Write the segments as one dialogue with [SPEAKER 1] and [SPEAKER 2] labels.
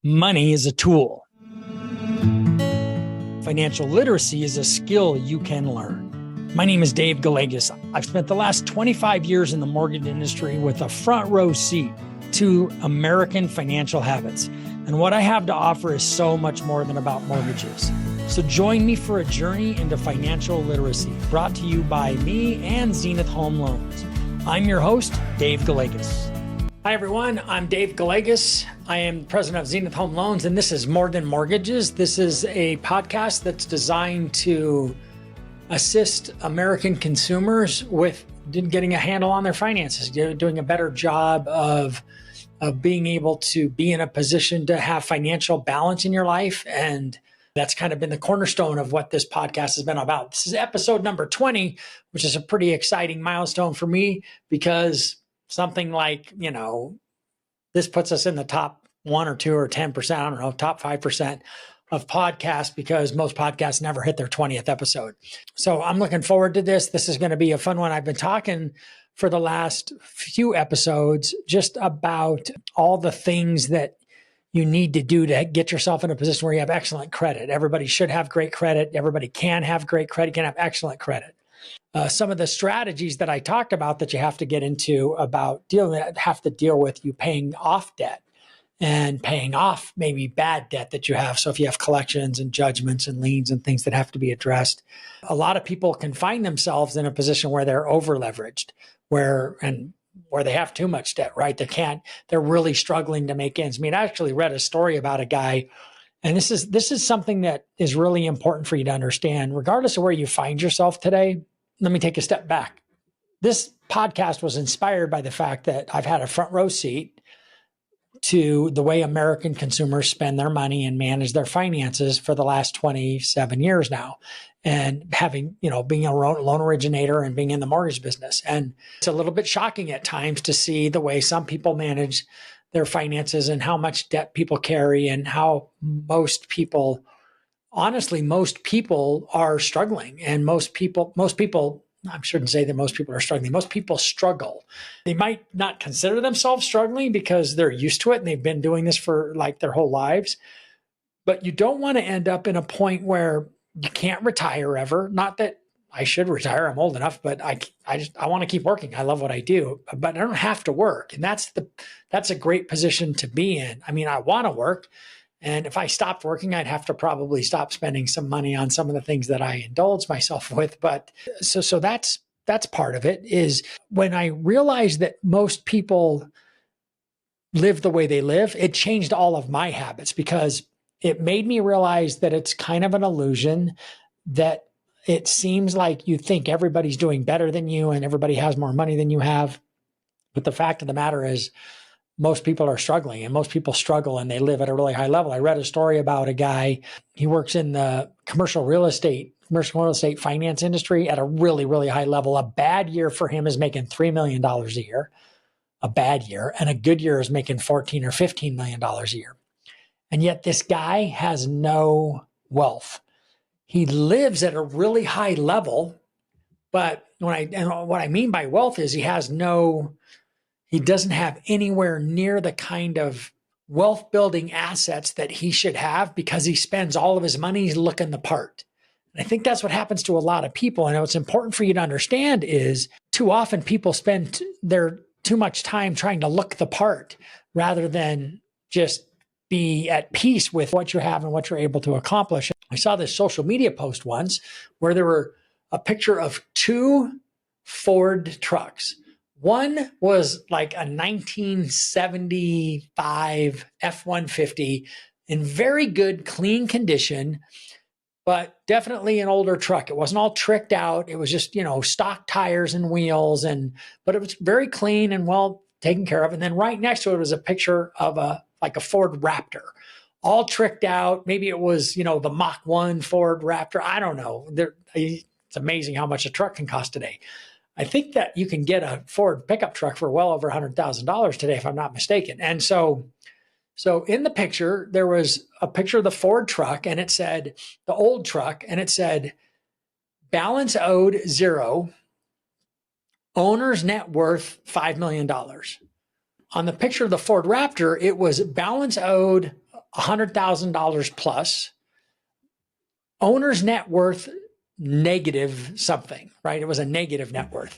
[SPEAKER 1] Money is a tool. Financial literacy is a skill you can learn. My name is Dave Gallegos. I've spent the last 25 years in the mortgage industry with a front row seat to American financial habits. And what I have to offer is so much more than about mortgages. So join me for a journey into financial literacy, brought to you by me and Zenith Home Loans. I'm your host, Dave Gallegos. Hi, everyone. I'm Dave Gallegos. I am president of Zenith Home Loans, and this is More Than Mortgages. This is a podcast that's designed to assist American consumers with getting a handle on their finances, doing a better job of being able to be in a position to have financial balance in your life. And that's kind of been the cornerstone of what this podcast has been about. This is episode number 20, which is a pretty exciting milestone for me because something like, this puts us in the top 1 or 2 or 10%, I don't know, top 5% of podcasts because most podcasts never hit their 20th episode. So I'm looking forward to this. This is going to be a fun one. I've been talking for the last few episodes just about all the things that you need to do to get yourself in a position where you have excellent credit. Everybody should have great credit. Everybody can have great credit, can have excellent credit. Some of the strategies that I talked about that you have to get into about have to deal with you paying off debt and paying off maybe bad debt that you have. So if you have collections and judgments and liens and things that have to be addressed, a lot of people can find themselves in a position where they're over leveraged, where they have too much debt, right? They're really struggling to make ends meet. I actually read a story about a guy, and this is something that is really important for you to understand, regardless of where you find yourself today. Let me take a step back. This podcast was inspired by the fact that I've had a front row seat to the way American consumers spend their money and manage their finances for the last 27 years now. And having, being a loan originator and being in the mortgage business. And it's a little bit shocking at times to see the way some people manage their finances and how much debt people carry and how most people are struggling. And most people, I shouldn't say that most people are struggling. Most people struggle. They might not consider themselves struggling because they're used to it and they've been doing this for like their whole lives. But you don't want to end up in a point where you can't retire ever. Not that I should retire. I'm old enough, but I want to keep working. I love what I do, but I don't have to work. And that's a great position to be in. I mean, I want to work. And if I stopped working, I'd have to probably stop spending some money on some of the things that I indulge myself with. But so that's part of it. Is when I realized that most people live the way they live, it changed all of my habits because it made me realize that it's kind of an illusion, that it seems like you think everybody's doing better than you and everybody has more money than you have. But the fact of the matter is, most people are struggling, and most people struggle and they live at a really high level. I read a story about a guy, he works in the commercial real estate finance industry at a really, really high level. A bad year for him is making $3 million a year, a bad year, and a good year is making $14 or $15 million a year. And yet this guy has no wealth. He lives at a really high level, but what I mean by wealth is he doesn't have anywhere near the kind of wealth building assets that he should have because he spends all of his money looking the part. And I think that's what happens to a lot of people. And what's important for you to understand is too often people spend their too much time trying to look the part rather than just be at peace with what you have and what you're able to accomplish. I saw this social media post once where there were a picture of 2 Ford trucks. One was like a 1975 F-150 in very good, clean condition, but definitely an older truck. It wasn't all tricked out. It was just, stock tires and wheels, but it was very clean and well taken care of. And then right next to it was a picture of a Ford Raptor, all tricked out. Maybe it was, the Mach 1 Ford Raptor. I don't know. It's amazing how much a truck can cost today. I think that you can get a Ford pickup truck for well over $100,000 today, if I'm not mistaken. And so in the picture, there was a picture of the Ford truck, and it said, the old truck, and it said, balance owed 0, owner's net worth $5 million. On the picture of the Ford Raptor, it was balance owed $100,000 plus, owner's net worth negative something, right? It was a negative net worth.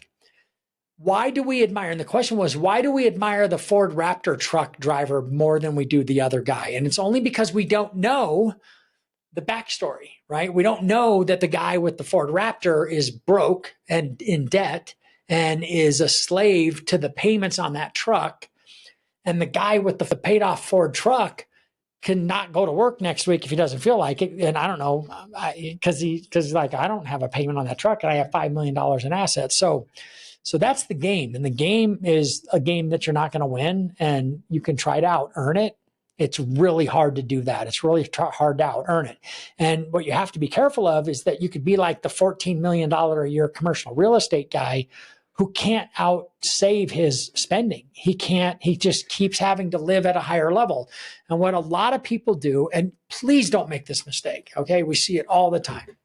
[SPEAKER 1] Why do we admire? And the question was, why do we admire the Ford Raptor truck driver more than we do the other guy? And it's only because we don't know the backstory, right? We don't know that the guy with the Ford Raptor is broke and in debt and is a slave to the payments on that truck. And the guy with the paid off Ford truck cannot go to work next week if he doesn't feel like it. And I don't know, because he's like, I don't have a payment on that truck and I have $5 million in assets. So that's the game. And the game is a game that you're not going to win, and you can try to out earn it. It's really hard to do that. It's really hard to out earn it. And what you have to be careful of is that you could be like the $14 million a year commercial real estate guy who can't out save his spending. He just keeps having to live at a higher level. And what a lot of people do, and please don't make this mistake, okay? We see it all the time,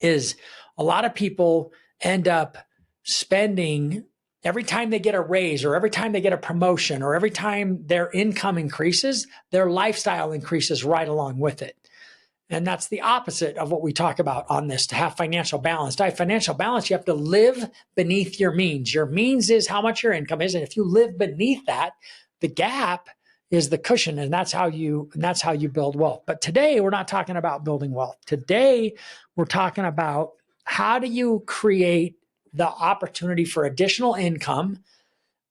[SPEAKER 1] is a lot of people end up spending every time they get a raise or every time they get a promotion or every time their income increases, their lifestyle increases right along with it. And that's the opposite of what we talk about on this. To have financial balance, you have to live beneath your means. Your means is how much your income is. And if you live beneath that, the gap is the cushion. And that's how you build wealth. But today we're not talking about building wealth. Today we're talking about how do you create the opportunity for additional income.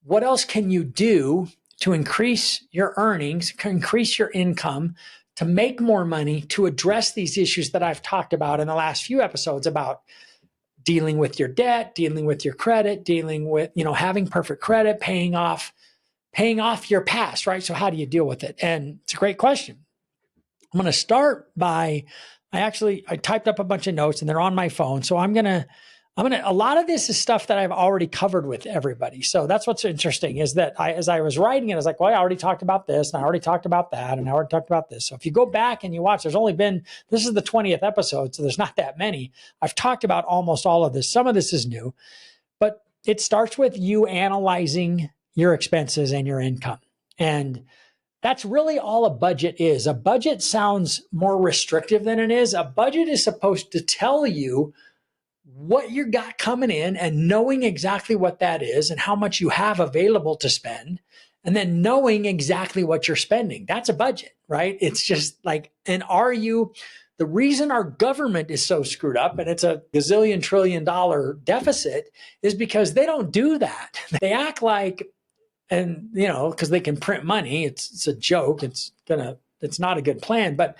[SPEAKER 1] What else can you do to increase your earnings, increase your income, to make more money, to address these issues that I've talked about in the last few episodes about dealing with your debt, dealing with your credit, dealing with, having perfect credit, paying off your past, right? So how do you deal with it? And it's a great question. I'm going to start by, I typed up a bunch of notes and they're on my phone. So a lot of this is stuff that I've already covered with everybody. So that's what's interesting is that as I was writing it, I was like, well, I already talked about this and I already talked about that and I already talked about this. So if you go back and you watch, this is the 20th episode, so there's not that many. I've talked about almost all of this. Some of this is new, but it starts with you analyzing your expenses and your income. And that's really all a budget is. A budget sounds more restrictive than it is. A budget is supposed to tell you what you got coming in and knowing exactly what that is and how much you have available to spend, and then knowing exactly what you're spending. That's a budget, right? It's just like, the reason our government is so screwed up and it's a gazillion $trillion deficit is because they don't do that. They act like, and because they can print money, it's a joke. It's not a good plan, but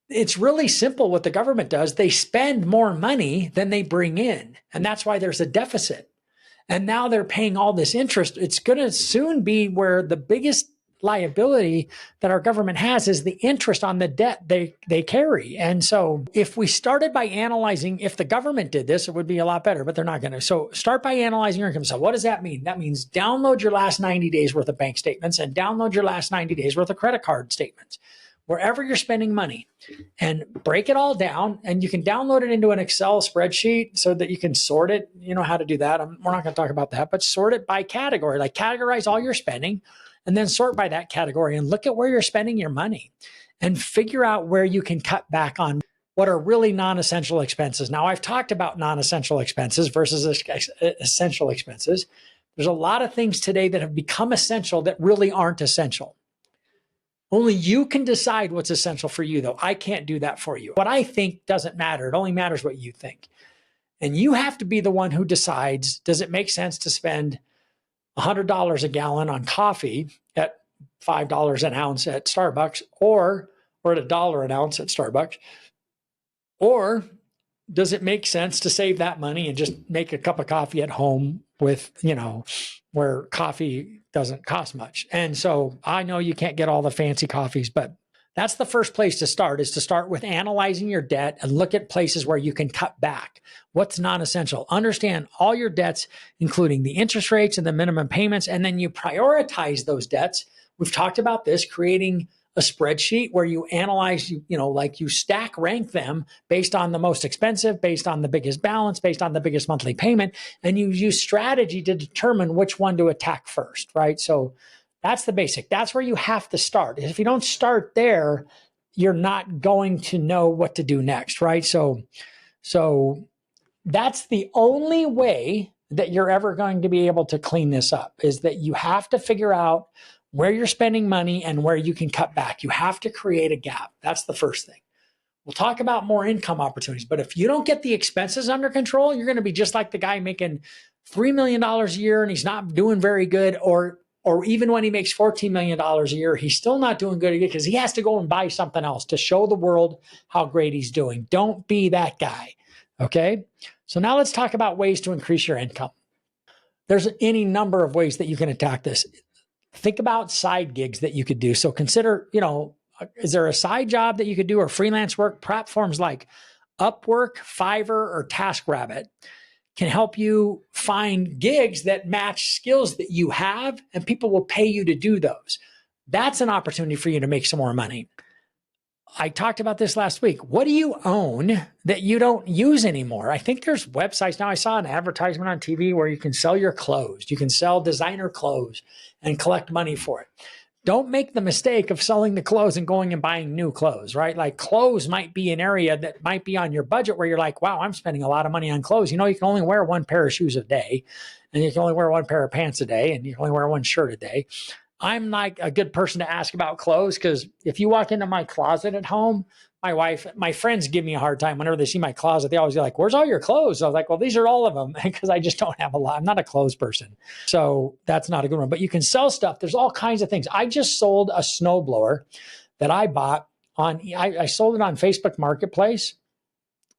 [SPEAKER 1] it's really simple what the government does. They spend more money than they bring in. And that's why there's a deficit. And now they're paying all this interest. It's going to soon be where the biggest liability that our government has is the interest on the debt they carry. And so if we started by analyzing, if the government did this, it would be a lot better, but they're not going to. So start by analyzing your income. So what does that mean? That means download your last 90 days worth of bank statements and download your last 90 days worth of credit card statements, wherever you're spending money, and break it all down. And you can download it into an Excel spreadsheet so that you can sort it. You know how to do that. We're not going to talk about that, but sort it by category, like categorize all your spending and then sort by that category and look at where you're spending your money and figure out where you can cut back on what are really non-essential expenses. Now, I've talked about non-essential expenses versus essential expenses. There's a lot of things today that have become essential that really aren't essential. Only you can decide what's essential for you, though. I can't do that for you. What I think doesn't matter. It only matters what you think. And you have to be the one who decides, does it make sense to spend $100 a gallon on coffee at $5 an ounce at Starbucks or at $1 an ounce at Starbucks? Or does it make sense to save that money and just make a cup of coffee at home with, where coffee doesn't cost much? And so I know you can't get all the fancy coffees, but that's the first place to start, is to start with analyzing your debt and look at places where you can cut back. What's non-essential? Understand all your debts, including the interest rates and the minimum payments, and then you prioritize those debts. We've talked about this, creating a spreadsheet where you analyze, like you stack rank them based on the most expensive, based on the biggest balance, based on the biggest monthly payment, and you use strategy to determine which one to attack first, right? So That's the basic. That's where you have to start. If you don't start there, you're not going to know what to do next, right? So that's the only way that you're ever going to be able to clean this up, is that you have to figure out where you're spending money and where you can cut back. You have to create a gap. That's the first thing. We'll talk about more income opportunities, but if you don't get the expenses under control, you're going to be just like the guy making $3 million a year and he's not doing very good, or even when he makes $14 million a year, he's still not doing good because he has to go and buy something else to show the world how great he's doing. Don't be that guy. Okay. So now let's talk about ways to increase your income. There's any number of ways that you can attack this. Think about side gigs that you could do. So consider, is there a side job that you could do or freelance work? Platforms like Upwork, Fiverr, or TaskRabbit can help you find gigs that match skills that you have, and people will pay you to do those. That's an opportunity for you to make some more money. I talked about this last week. What do you own that you don't use anymore? I think there's websites now. I saw an advertisement on TV where you can sell your clothes. You can sell designer clothes and collect money for it. Don't make the mistake of selling the clothes and going and buying new clothes, right? Like clothes might be an area that might be on your budget where you're like, wow, I'm spending a lot of money on clothes. You can only wear one pair of shoes a day, and you can only wear one pair of pants a day, and you can only wear one shirt a day. I'm like a good person to ask about clothes, because if you walk into my closet at home, my friends give me a hard time whenever they see my closet. They always go like, where's all your clothes? I was like, well, these are all of them, because I just don't have a lot. I'm not a clothes person. So that's not a good one, but you can sell stuff. There's all kinds of things. I just sold a snowblower that I bought I sold it on Facebook Marketplace,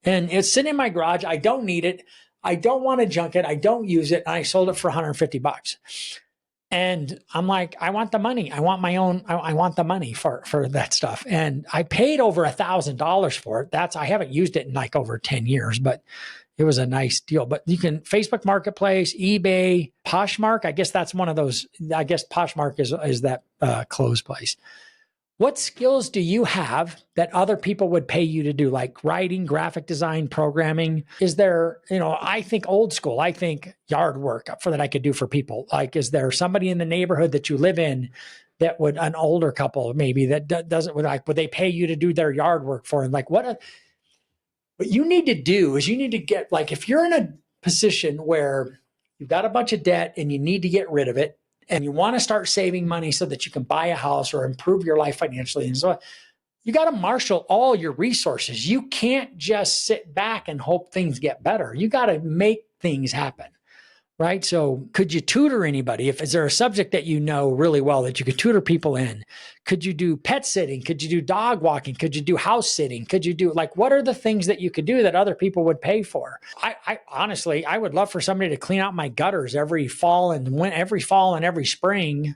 [SPEAKER 1] and it's sitting in my garage. I don't need it. I don't want to junk it. I don't use it. And I sold it for $150. And I'm like, I want the money. I want my own. I want the money for that stuff. And I paid over $1,000 for it. I haven't used it in like over 10 years, but it was a nice deal. But you can Facebook Marketplace, eBay, Poshmark. I guess that's one of those. I guess Poshmark is that clothes place. What skills do you have that other people would pay you to do, like writing, graphic design, programming? Is there, I think old school, I think yard work for that I could do for people. Like, is there somebody in the neighborhood that you live in that would, an older couple maybe that doesn't, would they pay you to do their yard work for them? Like what you need to do is you need to get, like, if you're in a position where you've got a bunch of debt and you need to get rid of it, and you want to start saving money so that you can buy a house or improve your life financially, and so you got to marshal all your resources. You can't just sit back and hope things get better. You got to make things happen, right? So could you tutor anybody? Is there a subject that you know really well that you could tutor people in? Could you do pet sitting? Could you do dog walking? Could you do house sitting? Could you do, like, what are the things that you could do that other people would pay for? I honestly, I would love for somebody to clean out my gutters every fall and every spring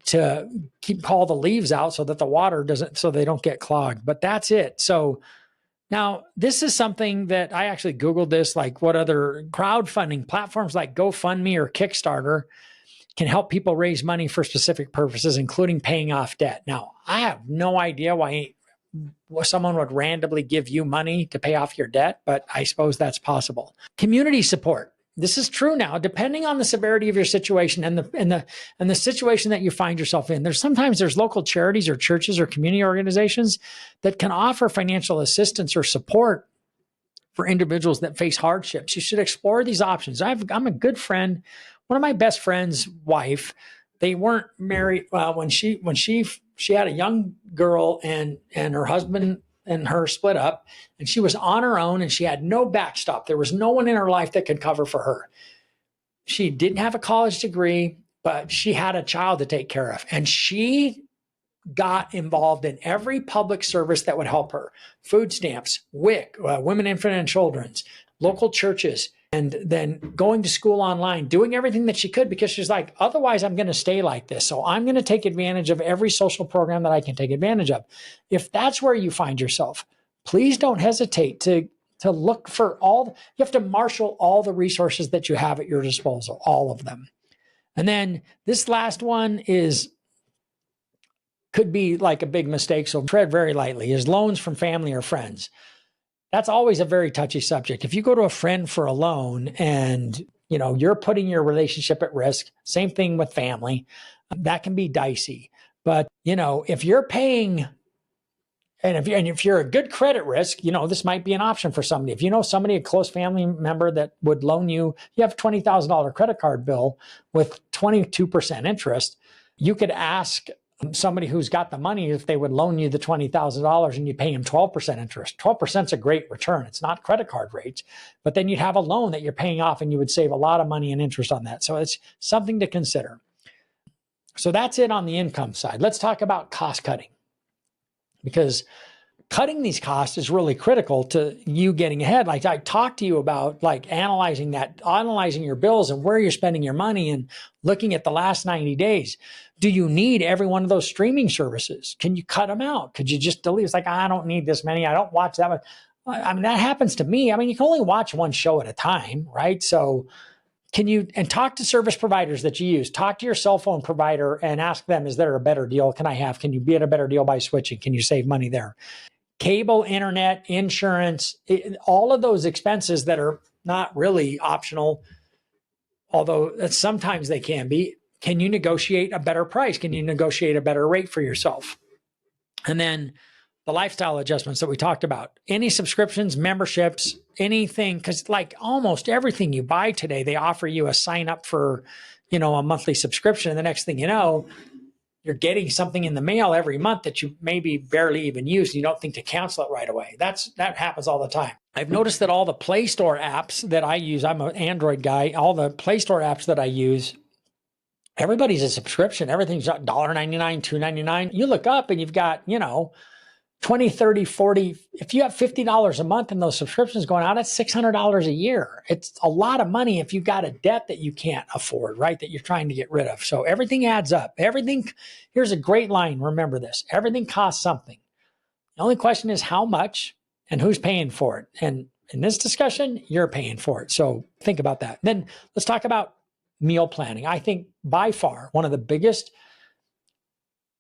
[SPEAKER 1] to keep all the leaves out so that the water so they don't get clogged. But that's it. So now, this is something that I actually Googled this, like what other crowdfunding platforms like GoFundMe or Kickstarter can help people raise money for specific purposes, including paying off debt. Now, I have no idea why someone would randomly give you money to pay off your debt, but I suppose that's possible. Community support. This is true now, depending on the severity of your situation and the situation that you find yourself in. Sometimes there's local charities or churches or community organizations that can offer financial assistance or support for individuals that face hardships. You should explore these options. I'm a good friend. One of my best friend's wife, they weren't married when she had a young girl, and her husband and her split up, and she was on her own, and she had no backstop. There was no one in her life that could cover for her. She didn't have a college degree, but she had a child to take care of, and she got involved in every public service that would help her. Food stamps, WIC, Women, Infant, and Children's, local churches, and then going to school online, doing everything that she could, because she's like, otherwise I'm going to stay like this. So I'm going to take advantage of every social program that I can take advantage of. If that's where you find yourself, please don't hesitate to look for you have to marshal all the resources that you have at your disposal, all of them. And then this last one could be like a big mistake, so tread very lightly, is loans from family or friends. That's always a very touchy subject. If you go to a friend for a loan and you're putting your relationship at risk, same thing with family. That can be dicey. But, if you're paying, and if you're a good credit risk, this might be an option for somebody. If you know somebody, a close family member that would loan you have a $20,000 credit card bill with 22% interest, you could ask somebody who's got the money if they would loan you the $20,000 and you pay them 12% interest. 12% is a great return. It's not credit card rates, but then you'd have a loan that you're paying off and you would save a lot of money in interest on that. So it's something to consider. So that's it on the income side. Let's talk about cost cutting, because cutting these costs is really critical to you getting ahead. Like I talked to you about, like analyzing your bills and where you're spending your money and looking at the last 90 days. Do you need every one of those streaming services? Can you cut them out? Could you just delete? It's like, I don't need this many. I don't watch that much. I mean, that happens to me. I mean, you can only watch one show at a time, right? So and talk to service providers that you use. Talk to your cell phone provider and ask them, is there a better deal? Can you be at a better deal by switching? Can you save money there? Cable, internet, insurance, all of those expenses that are not really optional, although sometimes they can be. Can you negotiate a better price? Can you negotiate a better rate for yourself? And then the lifestyle adjustments that we talked about, any subscriptions, memberships, anything, because like almost everything you buy today, they offer you a sign up for, a monthly subscription. And the next thing you know, you're getting something in the mail every month that you maybe barely even use. And you don't think to cancel it right away. That happens all the time. I've noticed that all the Play Store apps that I use, I'm an Android guy, all the Play Store apps that I use, everybody's a subscription. Everything's $1.99, $2.99. You look up and you've got, 20, 30, 40, if you have $50 a month in those subscriptions going out, that's $600 a year. It's a lot of money if you've got a debt that you can't afford, right? That you're trying to get rid of. So everything adds up. Here's a great line. Remember this. Everything costs something. The only question is how much and who's paying for it. And in this discussion, you're paying for it. So think about that. Then let's talk about meal planning. I think by far one of the biggest,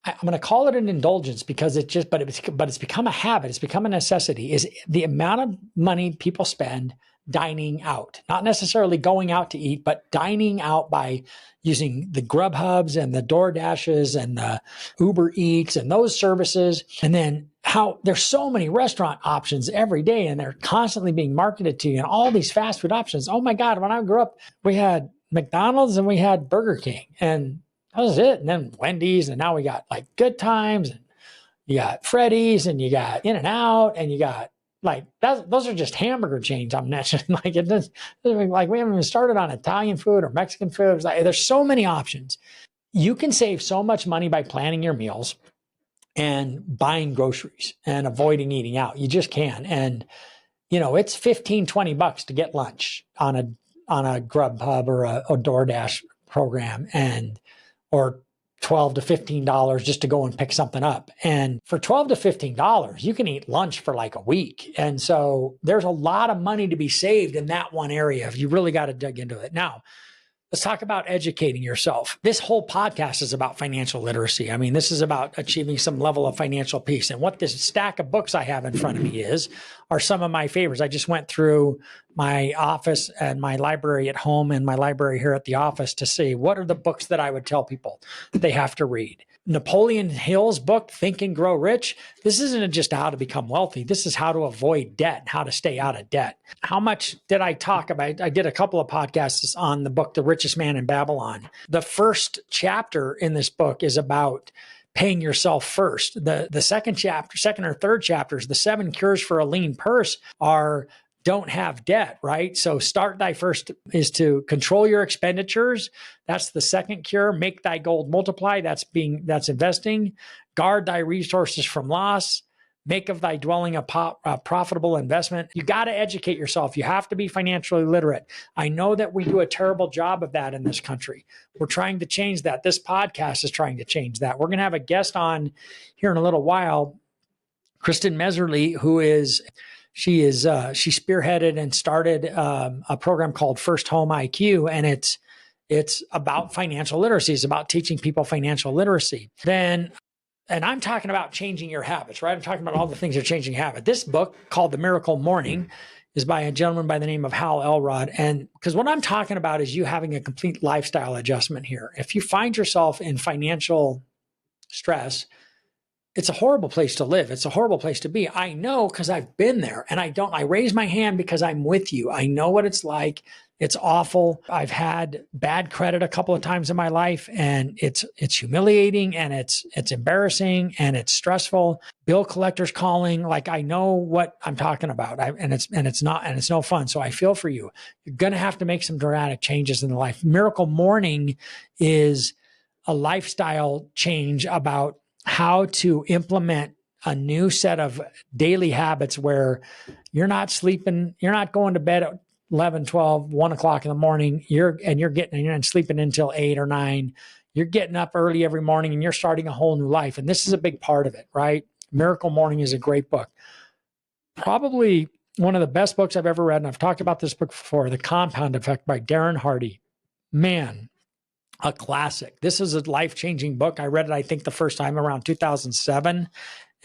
[SPEAKER 1] I'm going to call it an indulgence because it's become a habit. It's become a necessity, is the amount of money people spend dining out, not necessarily going out to eat, but dining out by using the Grubhubs and the DoorDashes and the Uber Eats and those services. And then how there's so many restaurant options every day and they're constantly being marketed to you and all these fast food options. Oh my God, when I grew up, we had McDonald's and we had Burger King and that was it. And then Wendy's, and now we got like Good Times, and you got Freddy's, and you got In-N-Out, and you got those are just hamburger chains I'm mentioning. Like we haven't even started on Italian food or Mexican food. There's so many options. You can save so much money by planning your meals and buying groceries and avoiding eating out. You just can. And it's $15, $20 to get lunch on a Grubhub or a DoorDash program, or $12 to $15 just to go and pick something up. And for $12 to $15, you can eat lunch for like a week. And so there's a lot of money to be saved in that one area if you really got to dig into it. Now, let's talk about educating yourself. This whole podcast is about financial literacy. I mean, this is about achieving some level of financial peace. And what this stack of books I have in front of me are some of my favorites. I just went through my office and my library at home and my library here at the office to see what are the books that I would tell people that they have to read. Napoleon Hill's book, Think and Grow Rich. This isn't just how to become wealthy. This is how to avoid debt and how to stay out of debt. How much did I talk about? I did a couple of podcasts on the book, The Richest Man in Babylon. The first chapter in this book is about paying yourself first. The second or third chapters, the 7 cures for a lean purse are don't have debt, right? So start thy first is to control your expenditures. That's the second cure. Make thy gold multiply. That's investing. Guard thy resources from loss. Make of thy dwelling a profitable investment. You got to educate yourself. You have to be financially literate. I know that we do a terrible job of that in this country. We're trying to change that. This podcast is trying to change that. We're going to have a guest on here in a little while, Kristen Meserly, she spearheaded and started a program called First Home IQ, and it's about financial literacy. It's about teaching people financial literacy. Then And I'm talking about changing your habits, right? I'm talking about all the things that are changing habit. This book called The Miracle Morning is by a gentleman by the name of Hal Elrod. And because what I'm talking about is you having a complete lifestyle adjustment here. If you find yourself in financial stress, it's a horrible place to live. It's a horrible place to be. I know because I've been there, and I raise my hand because I'm with you. I know what it's like. It's awful. I've had bad credit a couple of times in my life, and it's humiliating, and it's embarrassing, and it's stressful. Bill collectors calling, like I know what I'm talking about. And it's no fun. So I feel for you. You're going to have to make some dramatic changes in life. Miracle Morning is a lifestyle change about how to implement a new set of daily habits where you're not sleeping, you're not going to bed at 11, 12, 1 o'clock in the morning, you're sleeping until 8 or 9. You're getting up early every morning and you're starting a whole new life. And this is a big part of it, right? Miracle Morning is a great book. Probably one of the best books I've ever read. And I've talked about this book before, The Compound Effect by Darren Hardy. Man, a classic. This is a life-changing book. I read it, I think, the first time around 2007.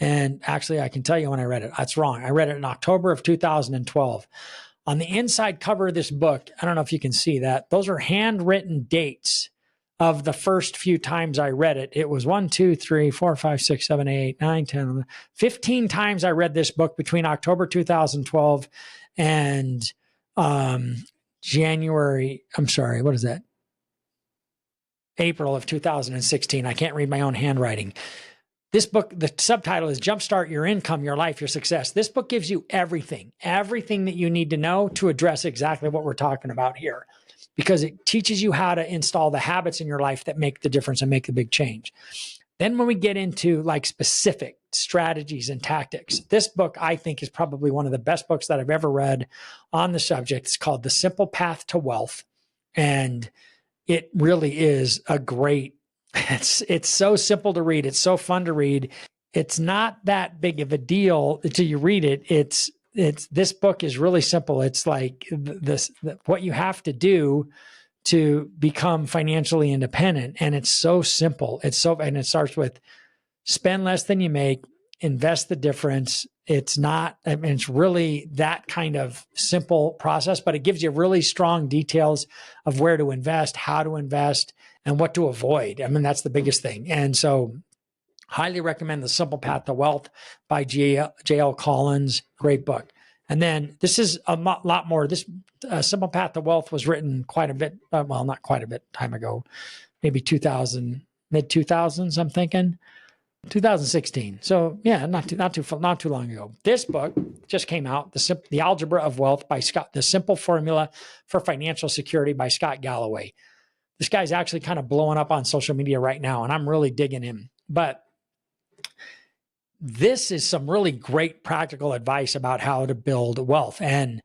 [SPEAKER 1] And actually, I can tell you when I read it. That's wrong. I read it in October of 2012. On the inside cover of this book, I don't know if you can see that. Those are handwritten dates of the first few times I read it. It was 1, 2, 3, 4, 5, 6, 7, 8, 9, 10, 11, 15 times I read this book between October 2012 and April of 2016. I can't read my own handwriting. This book, the subtitle is Jumpstart Your Income, Your Life, Your Success. This book gives you everything that you need to know to address exactly what we're talking about here, because it teaches you how to install the habits in your life that make the difference and make the big change. Then when we get into like specific strategies and tactics, this book I think is probably one of the best books that I've ever read on the subject. It's called The Simple Path to Wealth. And it really is a great, it's so simple to read. It's so fun to read. It's not that big of a deal until you read it. This book is really simple. It's like what you have to do to become financially independent. And it's so simple. And it starts with spend less than you make, invest the difference. It's really that kind of simple process, but it gives you really strong details of where to invest, how to invest, and what to avoid. I mean, that's the biggest thing. And so highly recommend The Simple Path to Wealth by J.L. Collins. Great book. And then this is a lot more. This Simple Path to Wealth was written quite a bit, not quite a bit time ago, maybe 2000, mid 2000s, I'm thinking. 2016. So yeah, not too long ago. This book just came out, The Algebra of Wealth by Scott, The Simple Formula for Financial Security by Scott Galloway. This guy's actually kind of blowing up on social media right now, and I'm really digging him. But this is some really great practical advice about how to build wealth and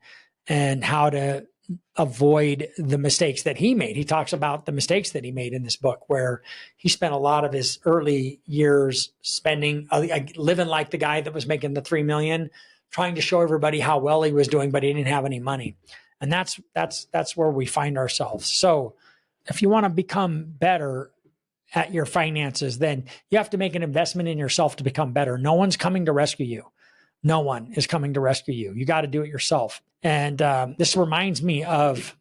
[SPEAKER 1] how to avoid the mistakes that he made. He talks about the mistakes that he made in this book, where he spent a lot of his early years living like the guy that was making the $3 million, trying to show everybody how well he was doing, but he didn't have any money. And that's where we find ourselves. So if you want to become better at your finances, then you have to make an investment in yourself to become better. No one's coming to rescue you. No one is coming to rescue you. You got to do it yourself. And this reminds me of,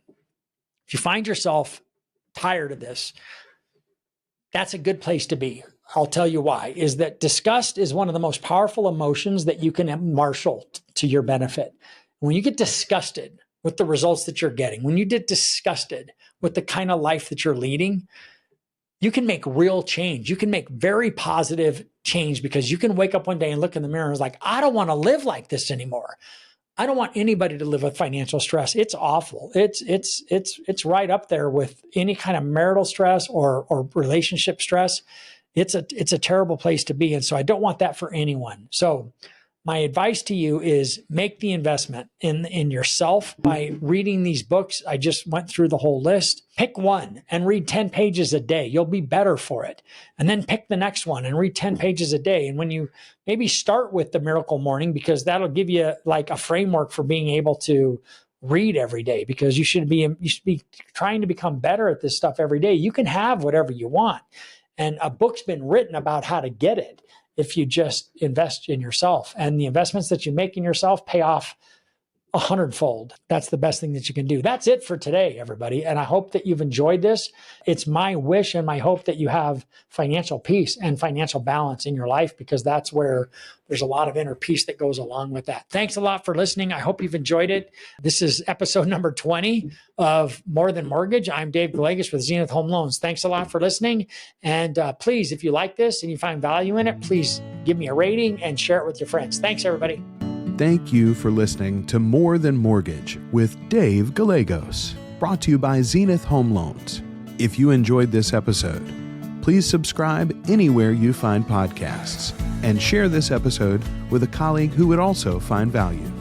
[SPEAKER 1] if you find yourself tired of this, that's a good place to be. I'll tell you why, is that disgust is one of the most powerful emotions that you can marshal to your benefit. When you get disgusted with the results that you're getting, when you get disgusted with the kind of life that you're leading, you can make real change. You can make very positive change, because you can wake up one day and look in the mirror and it's like, I don't want to live like this anymore. I don't want anybody to live with financial stress. It's awful. It's right up there with any kind of marital stress or relationship stress. It's a terrible place to be. And so I don't want that for anyone. So my advice to you is make the investment in yourself by reading these books. I just went through the whole list. Pick one and read 10 pages a day. You'll be better for it. And then pick the next one and read 10 pages a day. And when you maybe start with the Miracle Morning, because that'll give you like a framework for being able to read every day, because you should be trying to become better at this stuff every day. You can have whatever you want. And a book's been written about how to get it if you just invest in yourself. And the investments that you make in yourself pay off 100-fold. That's the best thing that you can do. That's it for today, everybody. And I hope that you've enjoyed this. It's my wish and my hope that you have financial peace and financial balance in your life, because that's where there's a lot of inner peace that goes along with that. Thanks a lot for listening. I hope you've enjoyed it. This is episode number 20 of More Than Mortgage. I'm Dave Gallegos with Zenith Home Loans. Thanks a lot for listening. And please, if you like this and you find value in it, please give me a rating and share it with your friends. Thanks, everybody.
[SPEAKER 2] Thank you for listening to More Than Mortgage with Dave Gallegos, brought to you by Zenith Home Loans. If you enjoyed this episode, please subscribe anywhere you find podcasts and share this episode with a colleague who would also find value.